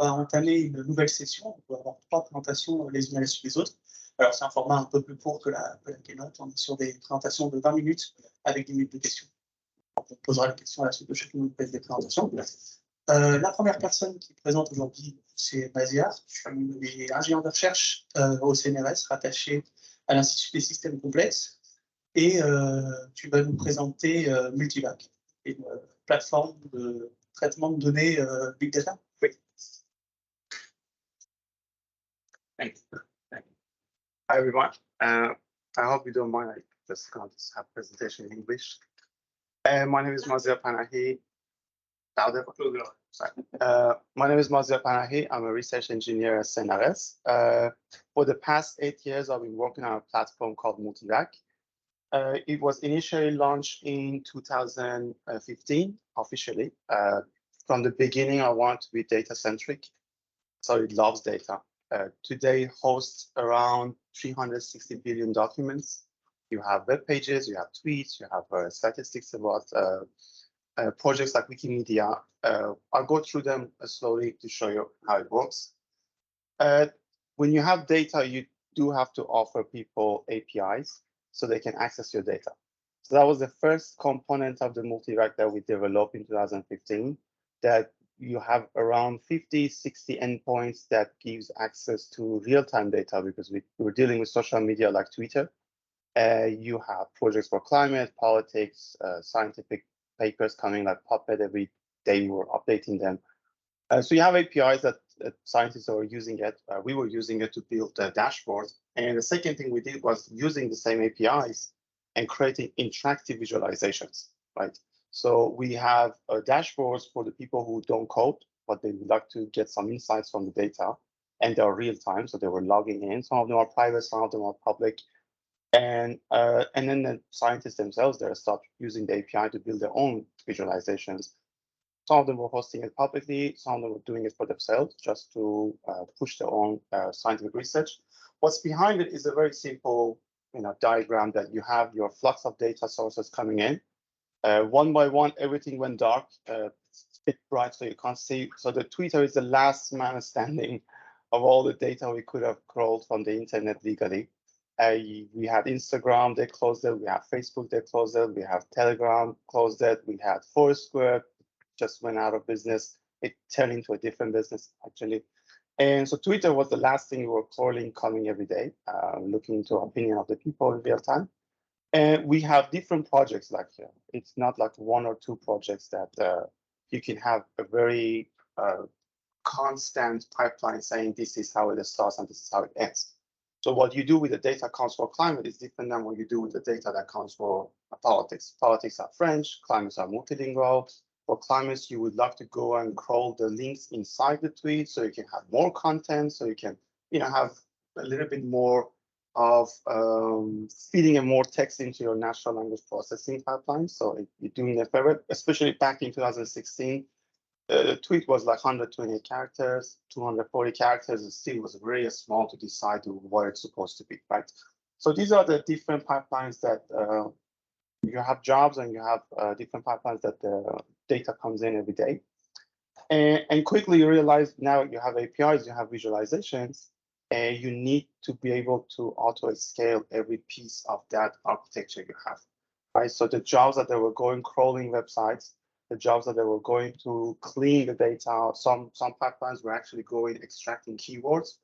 On va entamer une nouvelle session. On va avoir 3 présentations les unes à la suite des autres. Alors, c'est un format un peu plus court que la keynote. On est sur des présentations de 20 minutes avec 10 minutes de questions. On posera les questions à la suite de chacune des présentations. La première personne qui présente aujourd'hui, c'est Mattia. Je suis ingénieur de recherche au CNRS, rattaché à l'Institut des systèmes complexes. Et tu vas nous présenter Multivac, une plateforme de traitement de données Big Data. Oui. Thanks. Hi everyone. I hope you don't mind. I just going to have presentation in English. My name is Mattia Panahi. My name is Mattia Panahi. I'm a research engineer at CNRS. For the past 8 years, I've been working on a platform called Multivac. It was initially launched in 2015, officially. From the beginning, I want to be data-centric, so it loves data. Today, hosts around 360 billion documents. You have web pages, you have tweets, you have statistics about projects like Wikimedia. I'll go through them slowly to show you how it works. When you have data, you do have to offer people APIs so they can access your data. So that was the first component of the Multivac that we developed in 2015, that you have around 50, 60 endpoints that gives access to real-time data, because we're dealing with social media like Twitter. You have projects for climate, politics, scientific papers coming like Puppet every day. We're updating them. So you have APIs that scientists are using it. We were using it to build dashboards. And the second thing we did was using the same APIs and creating interactive visualizations, right? So we have dashboards for the people who don't code, but they would like to get some insights from the data, and they're real time, so they were logging in. Some of them are private, some of them are public. And then the scientists themselves, they start using the API to build their own visualizations. Some of them were hosting it publicly, some of them were doing it for themselves just to push their own scientific research. What's behind it is a very simple diagram that you have your flux of data sources coming in. One by one, everything went dark, it's a bit bright so you can't see. So the Twitter is the last man standing of all the data we could have crawled from the internet legally. We had Instagram, they closed it. We have Facebook, they closed it. We have Telegram, closed it. We had Foursquare, just went out of business. It turned into a different business, actually. And so Twitter was the last thing we were crawling, coming every day, looking into opinion of the people in real time. And we have different projects like it's not like 1 or 2 projects that you can have a very constant pipeline saying this is how it starts and this is how it ends. So what you do with the data counts for climate is different than what you do with the data that counts for politics. Politics are French, climates are multilingual. For climates, you would like to go and crawl the links inside the tweet so you can have more content, so you can have a little bit more of feeding and more text into your natural language processing pipeline. So you're doing that forever, especially back in 2016. The tweet was like 128 characters, 240 characters. It still was very small to decide what it's supposed to be, right? So these are the different pipelines that you have jobs, and you have different pipelines that the data comes in every day. And quickly you realize now you have APIs, you have visualizations, and you need to be able to auto-scale every piece of that architecture you have, right? So the jobs that they were going crawling websites, the jobs that they were going to clean the data, some pipelines were actually going extracting keywords.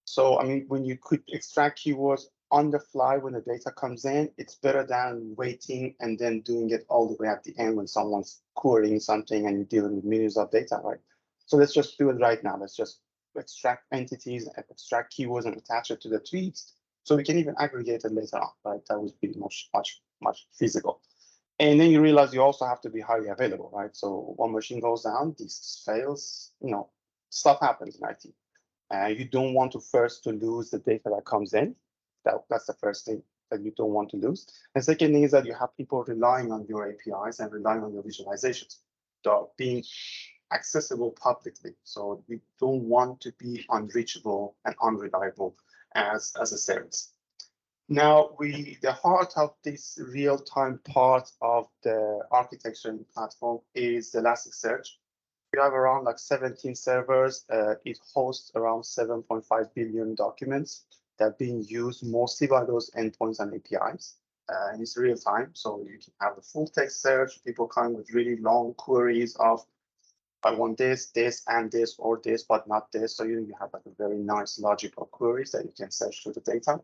So, I mean, when you could extract keywords on the fly when the data comes in, it's better than waiting and then doing it all the way at the end when someone's querying something and you're dealing with millions of data, right? So let's just do it right now. Let's just extract entities, extract keywords, and attach it to the tweets, so we can even aggregate it later on, right? That would be much feasible. And then you realize you also have to be highly available, right? So one machine goes down, this fails, stuff happens in IT. You don't want to lose the data that comes in. That's the first thing that you don't want to lose. The second thing is that you have people relying on your APIs and relying on your visualizations. They're being accessible publicly. So we don't want to be unreachable and unreliable as a service. Now, the heart of this real-time part of the architecture and platform is the Elasticsearch. We have around like 17 servers. It hosts around 7.5 billion documents that are being used mostly by those endpoints and APIs. And it's real time, so you can have a full text search. People come with really long queries of, I want this, and this, or this, but not this. So you have like a very nice logical queries that you can search through the data.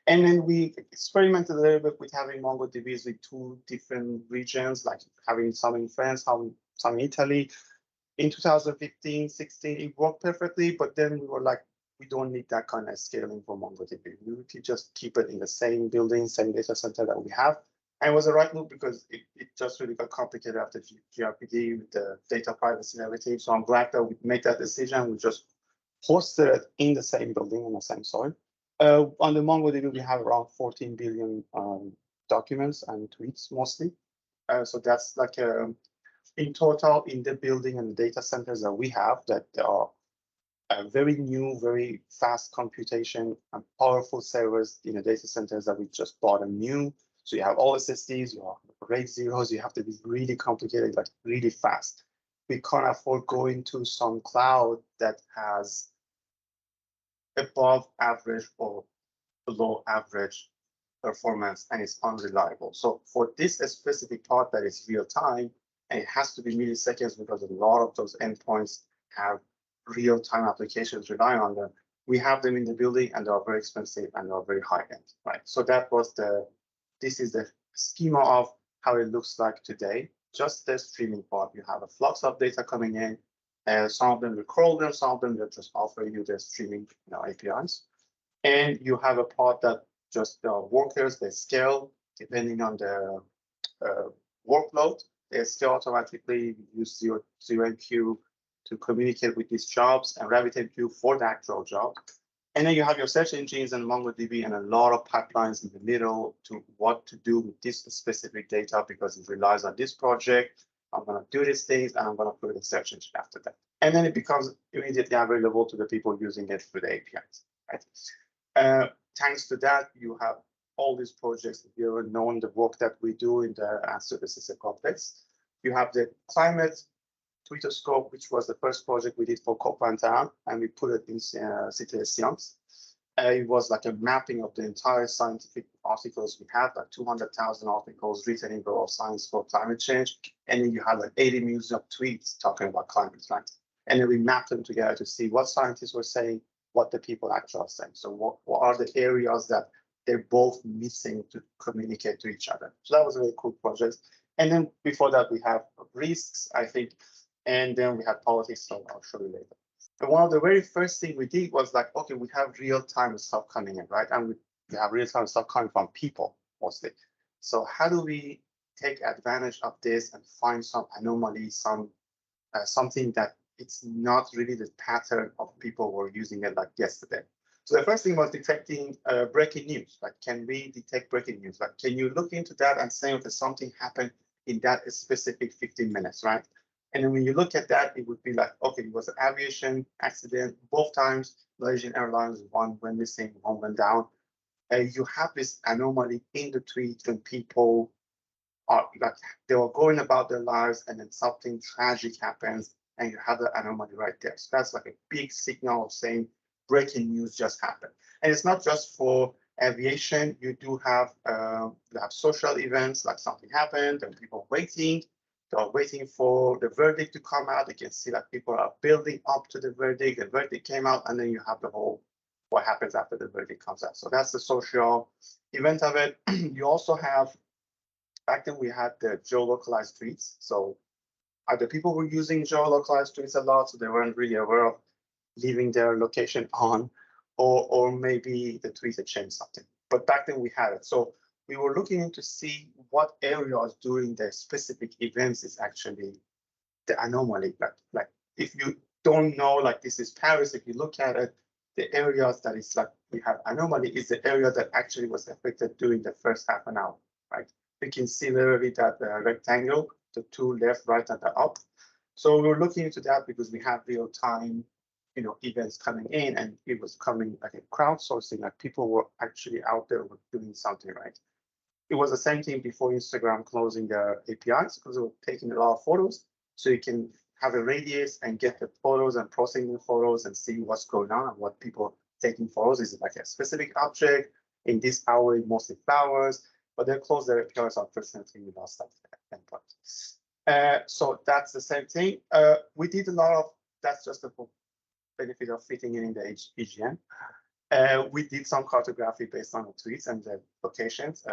And then we experimented a little bit with having MongoDBs with 2 different regions, like having some in France, some in Italy. In 2015, 16, it worked perfectly, but then we were like, we don't need that kind of scaling for MongoDB. We could just keep it in the same building, same data center that we have. And it was the right move because it just really got complicated after GRPD with the data privacy and everything. So I'm glad that we made that decision. We just hosted it in the same building, on the same soil. On the MongoDB, we have around 14 billion documents and tweets mostly. So that's like in total in the building and the data centers that we have, that there are very new, very fast computation and powerful servers in the data centers that we just bought them new. So you have all SSDs, you have RAID zeros, you have to be really complicated, like really fast. We can't afford going to some cloud that has above average or below average performance and it's unreliable. So for this specific part that is real time, and it has to be milliseconds because a lot of those endpoints have real-time applications rely on them. We have them in the building and they are very expensive and they are very high-end, right? So that was this is the schema of how it looks like today. Just the streaming part, you have a flux of data coming in. Some of them will crawl them, some of them will just offer you the streaming APIs. And you have a part that just the workers, they scale depending on the workload. They scale automatically, use ZeroMQ to communicate with these jobs and RabbitMQ for the actual job. And then you have your search engines and MongoDB and a lot of pipelines in the middle to what to do with this specific data because it relies on this project. I'm going to do these things and I'm going to put a search engine after that. And then it becomes immediately available to the people using it through the APIs, right? Thanks to that, you have all these projects. If you've known the work that we do in the services complex, you have the climate Twitter scope, which was the first project we did for COP21, and we put it in Cité Science. It was like a mapping of the entire scientific articles we had, like 200,000 articles written in World of Science for climate change. And then you had like 80 million of tweets talking about climate, right? And then we mapped them together to see what scientists were saying, what the people actually are saying. So what are the areas that they're both missing to communicate to each other? So that was a very cool project. And then before that, we have risks, I think, and then we had politics, so I'll show you later. And one of the very first thing we did was like, okay, we have real-time stuff coming in, right? And we have real-time stuff coming from people mostly. So how do we take advantage of this and find some anomaly, something that it's not really the pattern of people who were using it like yesterday? So the first thing was detecting breaking news. Like, can we detect breaking news? Like, can you look into that and say if something happened in that specific 15 minutes, right? And then when you look at that, it would be like, okay, it was an aviation accident both times. Malaysian Airlines, one went missing, one went down. You have this anomaly in the tweet when people are like, they were going about their lives and then something tragic happens and you have the anomaly right there. So that's like a big signal of saying breaking news just happened. And it's not just for aviation. You have social events, like something happened and people waiting. They're waiting for the verdict to come out. You can see that people are building up to the verdict. The verdict came out, and then you have the whole what happens after the verdict comes out. So that's the social event of it. You also have, back then we had the geolocalized tweets. So either people were using geolocalized tweets a lot, so they weren't really aware of leaving their location on, or maybe the tweet had changed something. But back then we had it. So we were looking into see what areas during the specific events is actually the anomaly. Like if you don't know, like this is Paris, if you look at it, the areas that is like we have anomaly is the area that actually was affected during the first half an hour, right? We can see literally that rectangle, the two left, right, and the up. So we were looking into that because we have real time, events coming in, and it was coming like a crowdsourcing, like people were actually out there doing something, right? It was the same thing before Instagram closing their APIs because they were taking a lot of photos. So you can have a radius and get the photos and processing the photos and see what's going on and what people taking photos. Is it like a specific object? In this hour, mostly flowers, but then close their APIs, unfortunately, we lost that endpoint. So that's the same thing. We did a lot of, that's just the benefit of fitting in the EGN. We did some cartography based on the tweets and the locations.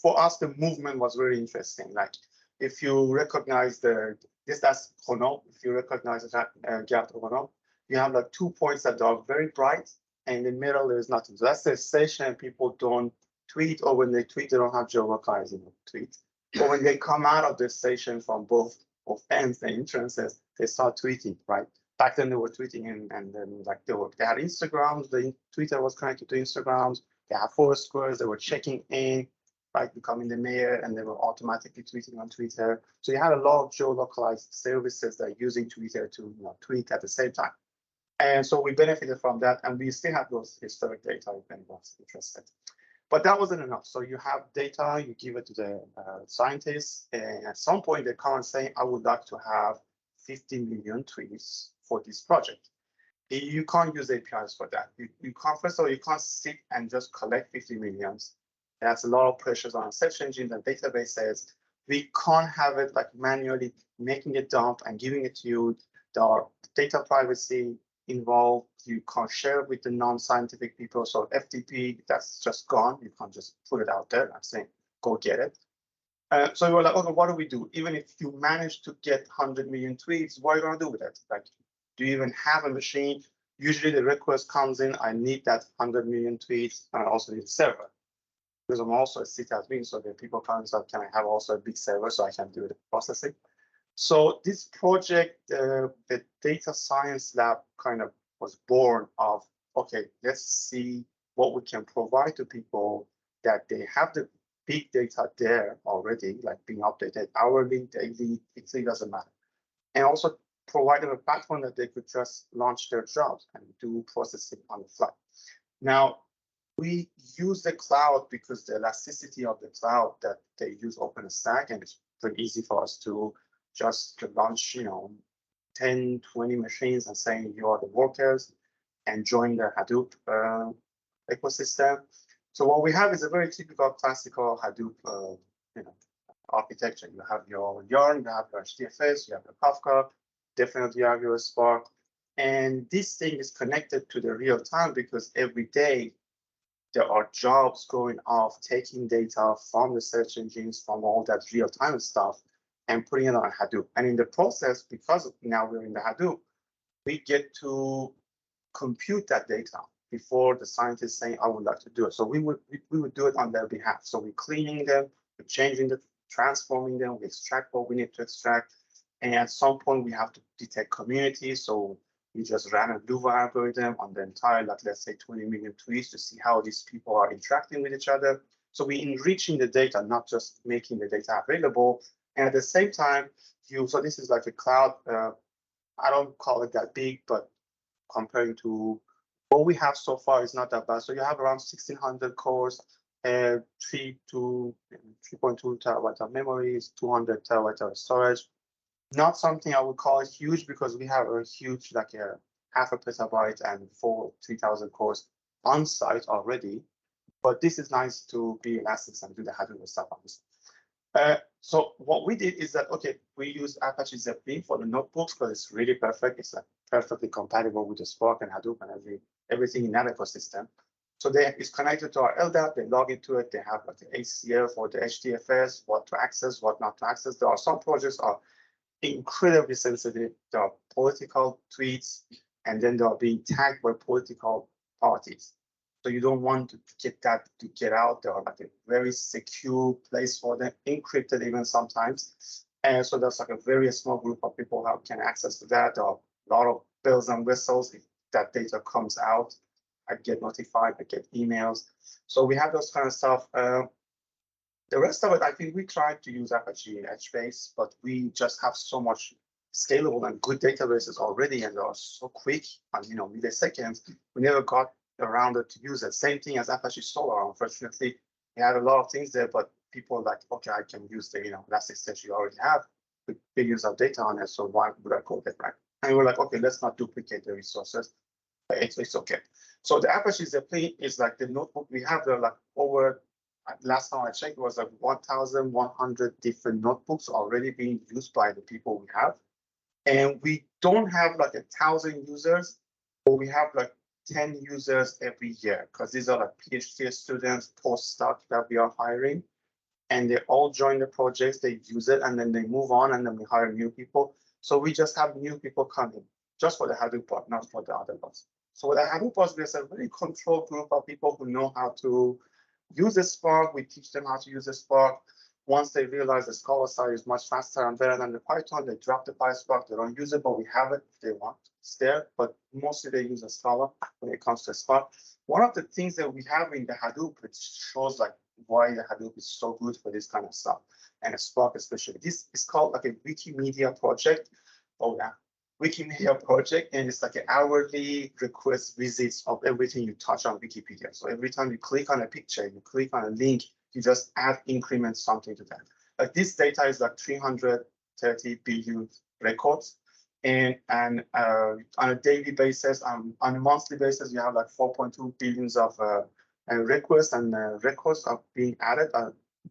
For us, the movement was very interesting. Like if you recognize that's chrono, if you recognize that gap chrono, you have like 2 points that are very bright, and in the middle there's nothing. So that's the station people don't tweet, or when they tweet, they don't have geolocalizing tweet. But when they come out of the station from both ends, the entrances, they start tweeting, right? Back then they were tweeting and then like they had Instagrams, the Twitter was connected to Instagrams, they had Foursquares, they were checking in, right, becoming the mayor, and they were automatically tweeting on Twitter. So you had a lot of geolocalized services that are using Twitter to tweet at the same time. And so we benefited from that, and we still have those historic data if anyone's interested. But that wasn't enough. So you have data, you give it to the scientists, and at some point they come and say, I would like to have 50 million tweets for this project. You can't use APIs for that. You can't, first of all, you can't sit and just collect 50 millions. That's a lot of pressures on search engines and databases. We can't have it like manually making a dump and giving it to you. There are data privacy involved. You can't share it with the non-scientific people. So FTP, that's just gone. You can't just put it out there and say, go get it. So we were like, okay, what do we do? Even if you manage to get 100 million tweets, what are you going to do with it? Like, do you even have a machine? Usually the request comes in, I need that 100 million tweets, and I also need a server. Because I'm also a sysadmin, so the people come and say, can I have also a big server so I can do the processing? So this project, the data science lab kind of was born of, okay, let's see what we can provide to people that they have the big data there already, like being updated hourly, daily, it doesn't matter. And also provide them a platform that they could just launch their jobs and do processing on the fly. Now, we use the cloud because the elasticity of the cloud that they use OpenStack, and it's pretty easy for us to just launch, 10, 20 machines and saying you are the workers and join the Hadoop ecosystem. So what we have is a very typical classical Hadoop architecture. You have your Yarn, you have your HDFS, you have your Kafka, definitely you have your Spark. And this thing is connected to the real time because every day there are jobs going off, taking data from the search engines, from all that real time stuff, and putting it on Hadoop. And in the process, because now we're in the Hadoop, we get to compute that data before the scientists saying, I would like to do it. So we would do it on their behalf. So we're cleaning them, we're changing them, transforming them, we extract what we need to extract. And at some point we have to detect communities. So we just ran a Luva algorithm on the entire, like, let's say 20 million tweets to see how these people are interacting with each other. So we're enriching the data, not just making the data available. And at the same time, so this is like a cloud, I don't call it that big, but comparing to what we have so far is not that bad. So you have around 1,600 cores, 3 to 3.2 terabytes of memories, 200 terabytes of storage. Not something I would call it huge because we have a huge, like a 0.5 petabyte and 3,000 cores on site already. But this is nice to be elastic and do the Hadoop stuff on this. So what we did is that, okay, we use Apache Zeppelin for the notebooks because it's really perfect. It's like perfectly compatible with the Spark and Hadoop and everything in that ecosystem. So it's connected to our LDAP, they log into it, they have like the HCL for the HDFS, what to access, what not to access. There are some projects are incredibly sensitive. There are political tweets, and then they are being tagged by political parties. So you don't want to get that to get out. They are like a very secure place for them, encrypted even sometimes. And so there's like a very small group of people who can access to that. There are a lot of bells and whistles. If that data comes out, I get notified, I get emails. So we have those kind of stuff. The rest of it, I think we tried to use Apache HBase, but we just have so much scalable and good databases already, and they are so quick on milliseconds. We never got around it to use it. Same thing as Apache Solar. Unfortunately, we had a lot of things there, but people are like, okay, I can use the Elasticsearch you already have. put billions of data on it, so why would I code it, right? And we're like, okay, let's not duplicate the resources. It's okay. So the Apache Zeppelin is like the notebook we have. There like over, last time I checked, it was like 1,100 different notebooks already being used by the people we have. And we don't have like 1,000 users, but we have like 10 users every year, because these are like PhD students, postdoc that we are hiring. And they all join the projects, they use it, and then they move on, and then we hire new people. So we just have new people coming just for the Hadoop part, not for the other ones. So with the Hadoop part, there's a very controlled group of people who know how to use the Spark. We teach them how to use the Spark. Once they realize the Scala side is much faster and better than the Python, they drop the PySpark. They don't use it, but we have it if they want. It's there, but mostly they use a Scala when it comes to Spark. One of the things that we have in the Hadoop, which shows like why the Hadoop is so good for this kind of stuff, and Spark especially. This is called like a Wikimedia project. Oh yeah, Wikimedia project, and it's like an hourly request visits of everything you touch on Wikipedia. So every time you click on a picture, you click on a link, you just add, increment something to that. Like this data is like 330 billion records, and on a daily basis, on a monthly basis, you have like 4.2 billions of requests and records are being added.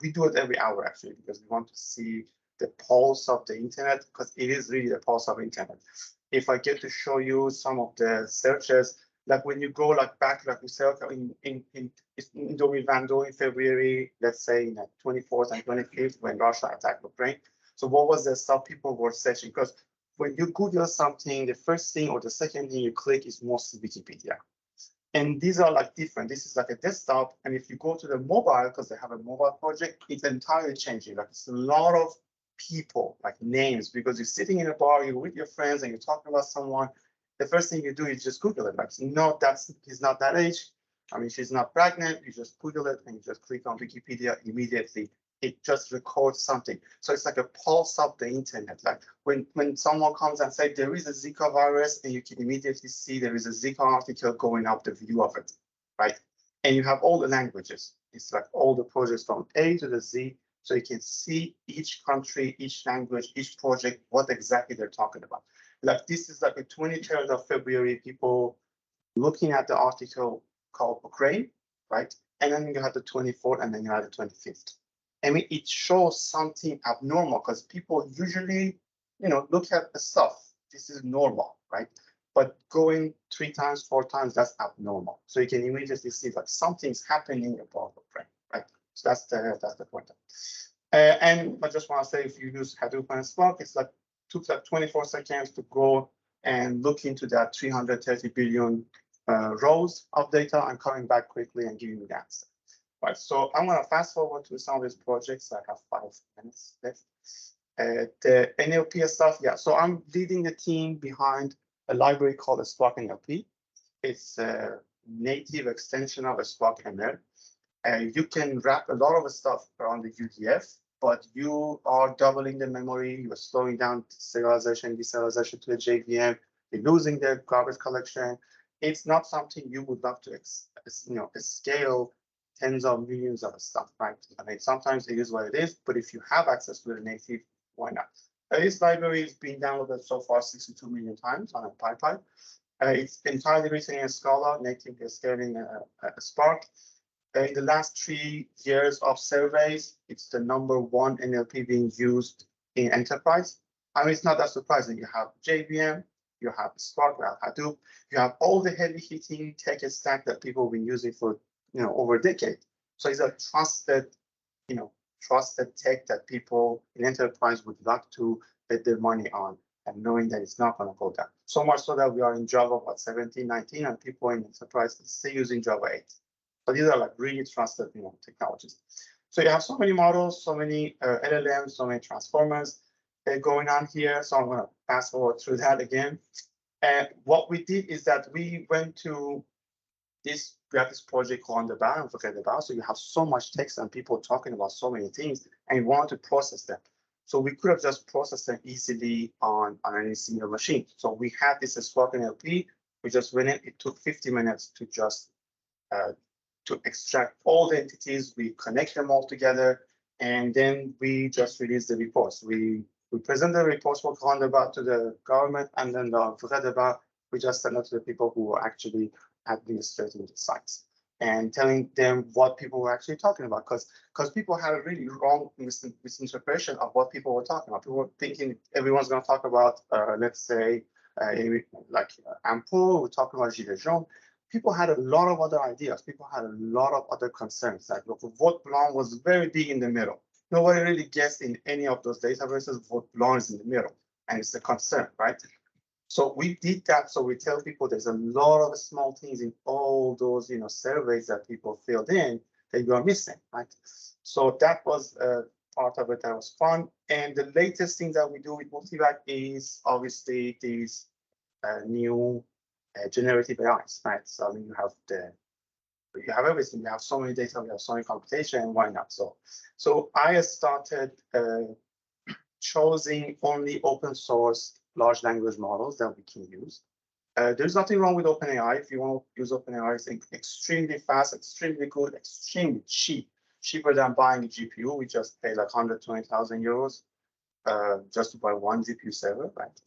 We do it every hour actually, because we want to see the pulse of the internet, because it is really the pulse of internet. If I get to show you some of the searches, like when you go like back, like we say, okay, in Indomie Vando in February, let's say in the 24th and 25th, when Russia attacked Ukraine. So what was the stuff people were searching? Because when you Google something, the first thing or the second thing you click is mostly Wikipedia. And these are like different. This is like a desktop. And if you go to the mobile, because they have a mobile project, it's entirely changing. Like it's a lot of people, like names, because you're sitting in a bar, you're with your friends and you're talking about someone. The first thing you do is just Google it. Like, no, he's not that age. I mean, she's not pregnant. You just Google it and you just click on Wikipedia immediately. It just records something. So it's like a pulse of the internet. Like when someone comes and says there is a Zika virus, and you can immediately see there is a Zika article going up the view of it, right? And you have all the languages. It's like all the projects from A to the Z. So you can see each country, each language, each project, what exactly they're talking about. Like this is like the 23rd of February, people looking at the article called Ukraine, right? And then you have the 24th, and then you have the 25th. I mean, it shows something abnormal, because people usually, look at the stuff. This is normal, right? But going 3 times, 4 times, that's abnormal. So you can immediately see that something's happening about Ukraine, right? So that's the point. And I just want to say, if you use Hadoop and Spark, it's like took like 24 seconds to go and look into that 330 billion rows of data and coming back quickly and giving you the answer. Right, so I'm going to fast forward to some of these projects. I have 5 minutes left. The NLP stuff, yeah. So I'm leading the team behind a library called Spark NLP. It's a native extension of a Spark ML. You can wrap a lot of stuff around the UDF, but you are doubling the memory. You're slowing down serialization, deserialization to the JVM. You're losing the garbage collection. It's not something you would love to, scale tens of millions of stuff, right? I mean, sometimes it is what it is, but if you have access to the native, why not? This library is being downloaded so far 62 million times on a PyPy. It's entirely written in Scala, natively scaling a Spark. In the last 3 years of surveys, it's the #1 NLP being used in enterprise. I mean, it's not that surprising. You have JVM, you have Spark, you have Hadoop, you have all the heavy hitting tech stack that people have been using for over a decade. So it's a trusted, trusted tech that people in enterprise would like to bet their money on, and knowing that it's not going to go down. So much so that we are in Java, 17, 19, and people in enterprise are still using Java 8. So these are like really trusted, technologies. So you have so many models, so many LLMs, so many transformers going on here. So I'm going to fast forward through that again. And what we did is that we went to we have this project called Underbound and Forget About. So you have so much text and people talking about so many things, and you want to process them. So we could have just processed them easily on any single machine. So we had this Spark NLP. We just went in. It took 50 minutes to just to extract all the entities. We connect them all together, and then we just release the reports. We We present the reports for grand débat to the government, and then the vrai débat, we just send it to the people who are actually administrating the sites and telling them what people were actually talking about, because people had a really wrong misinterpretation of what people were talking about. People were thinking everyone's going to talk about, let's say, like ampoule, we're talking about gilets jaunes. People had a lot of other ideas. People had a lot of other concerns. Like vote blanc was very big in the middle. Nobody really guessed in any of those databases vote blanc is in the middle, and it's a concern, right? So we did that. So we tell people there's a lot of small things in all those, surveys that people filled in that you are missing, right? So that was part of it that was fun. And the latest thing that we do with Multivac is obviously these new generative AIs, right? So I mean, you have everything. You have so many data. We have so many computation. Why not? So I started choosing only open source large language models that we can use. There's nothing wrong with OpenAI. If you want to use OpenAI, it's extremely fast, extremely good, extremely cheap, cheaper than buying a GPU. We just pay like 120,000 euros just to buy one GPU server, right?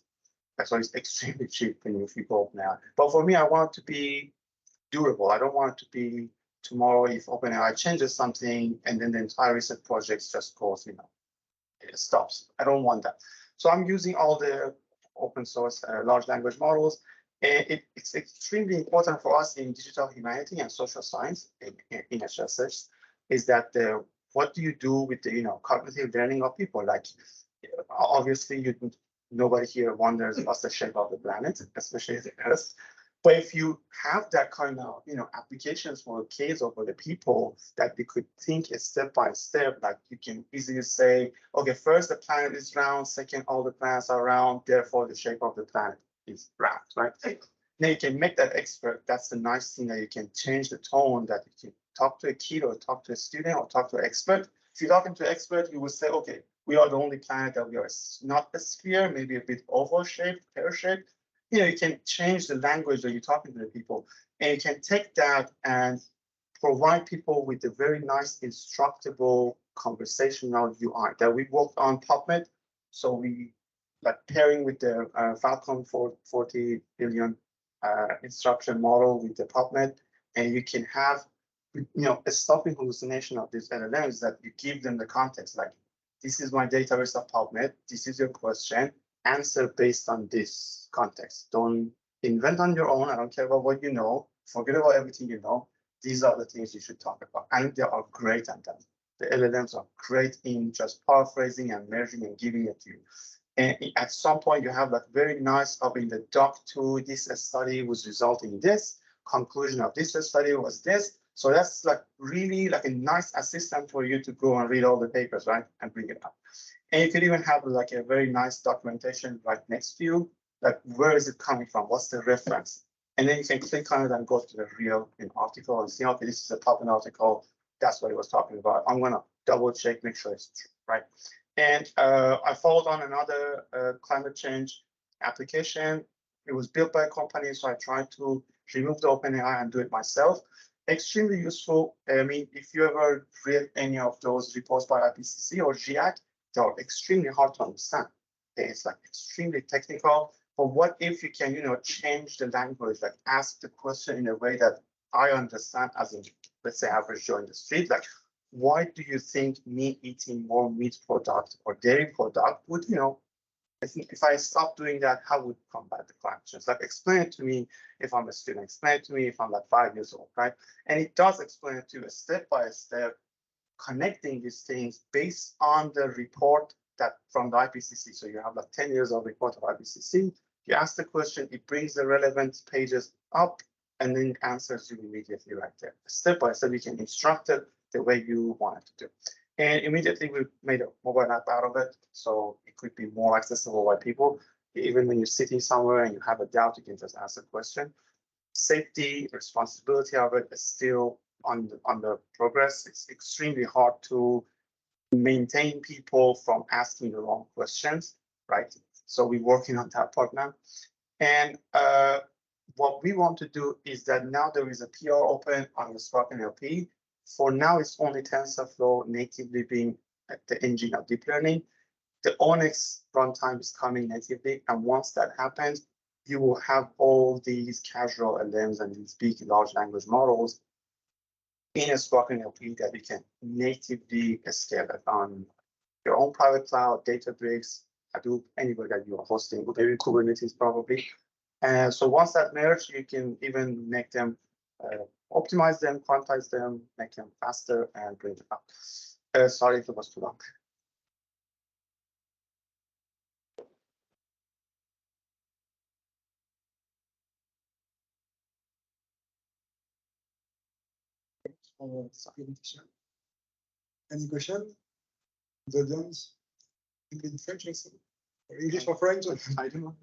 So it's extremely cheap when you go OpenAI. But for me, I want it to be durable. I don't want it to be tomorrow if OpenAI changes something and then the entire research project just goes, it stops. I don't want that. So I'm using all the open source large language models. And it's extremely important for us in digital humanity and social science in HSS is that what do you do with the cognitive learning of people? Like obviously nobody here wonders what's the shape of the planet, especially the Earth. But if you have that kind of applications for kids or for the people that they could think a step by step, like you can easily say, okay, first the planet is round, second all the planets are round, therefore the shape of the planet is round, right? Then you can make that expert. That's the nice thing that you can change the tone that you can talk to a kid or talk to a student or talk to an expert. If you're talking to an expert, you will say, okay, we are the only planet that we are not a sphere, maybe a bit oval shaped, pear shaped. You can change the language that you're talking to the people, and you can take that and provide people with a very nice, instructable conversational UI that we worked on PubMed. So we like pairing with the Falcon 40 billion instruction model with the PubMed, and you can have a stopping hallucination of these LLMs that you give them the context. Like, this is my database of PubMed. This is your question. Answer based on this context. Don't invent on your own. I don't care about what you know. Forget about everything you know. These are the things you should talk about. And they are great at that. The LLMs are great in just paraphrasing and merging and giving it to you. And at some point, you have like very nice up in the doc2, this study was resulting in this. Conclusion of this study was this. So that's like really like a nice assistant for you to go and read all the papers, right? And bring it up. And you could even have like a very nice documentation right next to you, like where is it coming from? What's the reference? And then you can click on it and go to the real article and see, okay, this is a PubMed article. That's what it was talking about. I'm gonna double check, make sure it's true, right? And I followed on another climate change application. It was built by a company, so I tried to remove the OpenAI and do it myself. Extremely useful. I mean, if you ever read any of those reports by IPCC or GIAC, they are extremely hard to understand. It's like extremely technical. But what if you can, change the language, like ask the question in a way that I understand as in, let's say, average Joe in the street, like, why do you think me eating more meat product or dairy product would, I think if I stop doing that, how would it combat the climate change? Like, explain it to me if I'm a student, explain it to me if I'm like 5 years old, right? And it does explain it to you step by step, connecting these things based on the report that from the IPCC. So you have like 10 years of report of IPCC. You ask the question, it brings the relevant pages up, and then it answers you immediately right there. Step by step, you can instruct it the way you want it to do. And immediately we made a mobile app out of it, so it could be more accessible by people. Even when you're sitting somewhere and you have a doubt, you can just ask a question. Safety, responsibility of it is still on the progress. It's extremely hard to maintain people from asking the wrong questions, right? So we're working on that part now. And what we want to do is that now there is a PR open on the Spark NLP. For now, it's only TensorFlow natively being the engine of deep learning. the Onyx runtime is coming natively, and once that happens, you will have all these casual LLMs and these big large language models in a Spark NLP that you can natively scale it on your own private cloud, Databricks, Hadoop, anywhere that you are hosting, maybe Kubernetes probably. And so once that merge, you can even make them, optimize them, quantize them, make them faster, and bring them up. Sorry if it was too long. Any question? The audience? In French, or English or French? I don't know.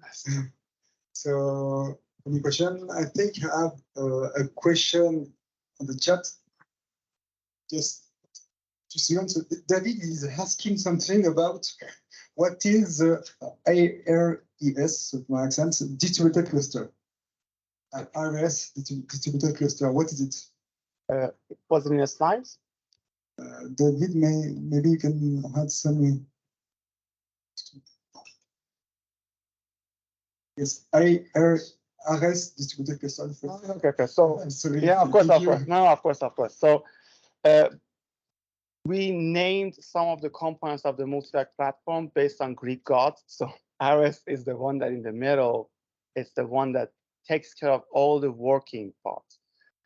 So, any question? I think I have a question on the chat. Just so David is asking something about what is ARES, so my accent, distributed cluster. ARES, distributed cluster, what is it? Was it in the slides? David, maybe you can add some. Yes, ARES distributed cluster. Okay. So yeah, of course. No, of course. So we named some of the components of the Multivac platform based on Greek gods. So ARES is the one that in the middle. It's the one that takes care of all the working parts.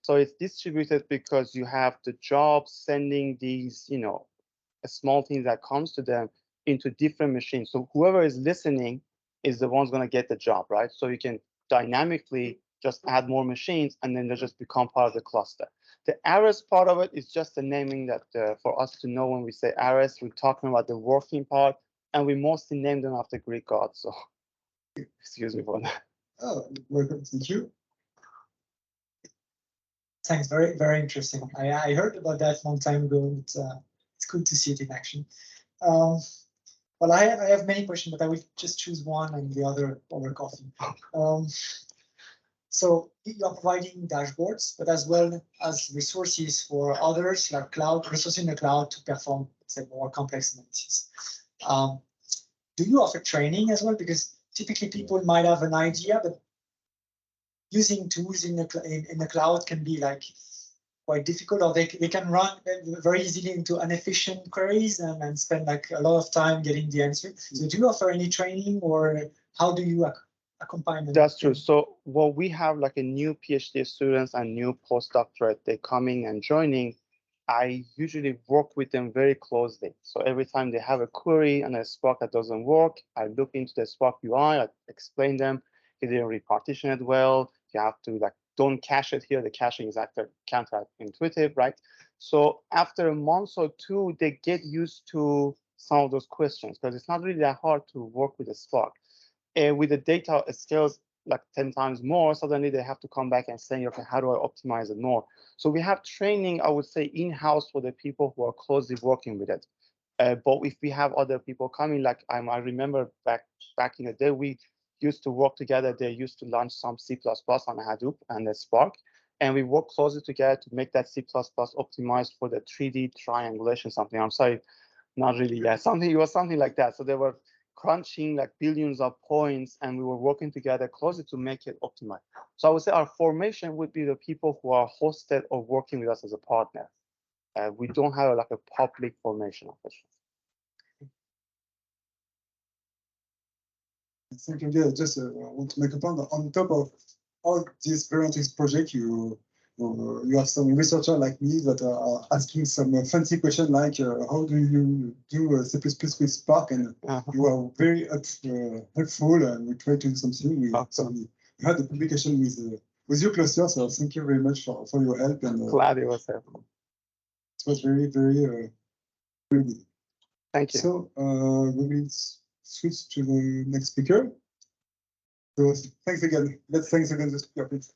So it's distributed because you have the job sending these, small things that comes to them into different machines. So whoever is listening is the one's going to get the job, right? So you can dynamically just add more machines and then they just become part of the cluster. The ARES part of it is just the naming that for us to know when we say ARES, we're talking about the working part, and we mostly name them after Greek gods. So excuse me for that. Oh, welcome. Thank you. Thanks. Very, very interesting. I heard about that a long time ago. It's good to see it in action. Well, I have many questions, but I will just choose one and the other over coffee. So you're providing dashboards, but as well as resources for others, like cloud resources in the cloud to perform, say, more complex analysis. Do you offer training as well? Because typically people might have an idea, but using tools in the cloud can be like quite difficult, or they can run very easily into inefficient queries and spend like a lot of time getting the answer. So do you offer any training, or how do you accompany them? That's true. So we have like a new PhD students and new postdoctorate, they're coming and joining. I usually work with them very closely. So every time they have a query and a Spark that doesn't work, I look into the Spark UI, I explain them, they didn't repartition it well. You have to don't cache it here. The caching is counterintuitive, right? So after a month or two, they get used to some of those questions because it's not really that hard to work with a Spark. And with the data, it scales like 10 times more. Suddenly they have to come back and say, okay, how do I optimize it more? So we have training, I would say, in-house for the people who are closely working with it. But if we have other people coming, like I remember back in the day, we used to work together. They used to launch some C++ on Hadoop and the Spark, and we worked closely together to make that C++ optimized for the 3D triangulation something. I'm sorry, not really. Yeah, it was something like that. So they were crunching like billions of points, and we were working together closely to make it optimized. So I would say our formation would be the people who are hosted or working with us as a partner. We don't have like a public formation officially. Thank you. Yeah, just want to make a point. On top of all these parenting projects, you have some researcher like me that are asking some fancy question like how do you do C++ with Spark, and you are very helpful, and we try to do something. We had a publication with your cluster, so thank you very much for your help. And glad it was helpful. It was very, very good. Thank you. So we will switch to the next speaker. So thanks again. Let's thanks again to the speaker, please.